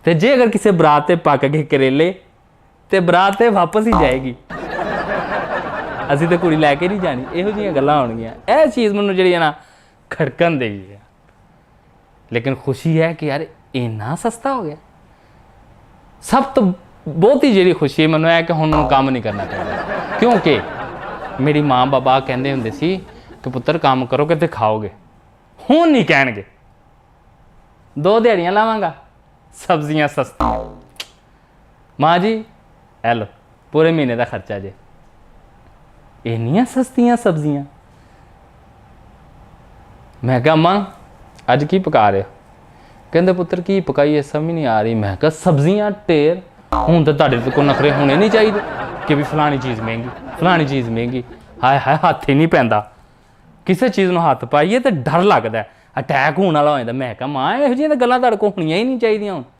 ਤੇ ਜੇ ਅਗਰ ਕਿਸੇ ਬਰਾਤ ਤੇ ਪੱਕ ਗਏ ਕਰੇਲੇ ਤੇ ਬਰਾਤ ਤੇ ਵਾਪਸ ਹੀ ਜਾਏਗੀ। ਅਸੀਂ ਤੇ ਕੁੜੀ ਲੈ ਕੇ ਨਹੀਂ ਜਾਣੀ। ਇਹੋ ਜਿਹੀਆਂ ਗੱਲਾਂ ਹੋਣਗੀਆਂ। ਇਹ ਚੀਜ਼ ਮੈਨੂੰ ਜਿਹੜੀ ਹੈ ਨਾ ਖੜਕਣ ਦੇਈ ਹੈ। ਲੇਕਿਨ ਖੁਸ਼ੀ ਹੈ ਕਿ ਯਾਰ ਇੰਨਾ ਸਸਤਾ ਹੋ ਗਿਆ। ਸਭ ਤੋਂ ਬਹੁਤੀ ਜਿਹੜੀ ਖੁਸ਼ੀ ਮੈਨੂੰ ਹੈ ਕਿ ਹੁਣ ਮੈਨੂੰ ਕੰਮ ਨਹੀਂ ਕਰਨਾ ਪੈਂਦਾ, ਕਿਉਂਕਿ ਮੇਰੀ ਮਾਂ ਬਾਬਾ ਕਹਿੰਦੇ ਹੁੰਦੇ ਸੀ ਕਿ ਪੁੱਤਰ ਕੰਮ ਕਰੋਗੇ ਤੇ ਖਾਓਗੇ। ਹੁਣ ਨਹੀਂ ਕਹਿਣਗੇ 2 ਦਿਹਾੜੀਆਂ ਲਾਵਾਂਗਾ, ਸਬਜ਼ੀਆਂ ਸਸਤੀਆਂ। ਮਾਂ ਜੀ ਇਹ ਲਓ ਪੂਰੇ ਮਹੀਨੇ ਦਾ ਖਰਚਾ ਜੇ। ਇੰਨੀਆਂ ਸਸਤੀਆਂ ਸਬਜ਼ੀਆਂ। ਮੈਂ ਕਿਹਾ ਮਾਂ ਅੱਜ ਕੀ ਪਕਾ ਰਹੇ ਹੋ? ਕਹਿੰਦੇ ਪੁੱਤਰ ਕੀ ਪਕਾਈਏ ਸਮਝ ਨਹੀਂ ਆ ਰਹੀ। ਮੈਂ ਕਿਹਾ ਸਬਜ਼ੀਆਂ ਢੇਰ। ਹੁਣ ਤਾਂ ਤੁਹਾਡੇ ਕੋਲ ਨਖਰੇ ਹੋਣੇ ਨਹੀਂ ਚਾਹੀਦੇ ਕਿ ਵੀ ਫਲਾਣੀ ਚੀਜ਼ ਮਹਿੰਗੀ, ਫਲਾਣੀ ਚੀਜ਼ ਮਹਿੰਗੀ। ਹਾਏ ਹਾਏ ਹੱਥ ਹੀ ਨਹੀਂ ਪੈਂਦਾ। ਕਿਸੇ ਚੀਜ਼ ਨੂੰ ਹੱਥ ਪਾਈਏ ਤਾਂ ਡਰ ਲੱਗਦਾ, ਅਟੈਕ ਹੋਣ ਵਾਲਾ ਹੋ ਜਾਂਦਾ। ਮੈਂ ਕਿਹਾ ਮਾਂ ਇਹੋ ਜਿਹੀਆਂ ਤਾਂ ਗੱਲਾਂ ਤੁਹਾਡੇ ਕੋਲ ਹੋਣੀਆਂ ਹੀ ਨਹੀਂ ਚਾਹੀਦੀਆਂ ਹੁਣ।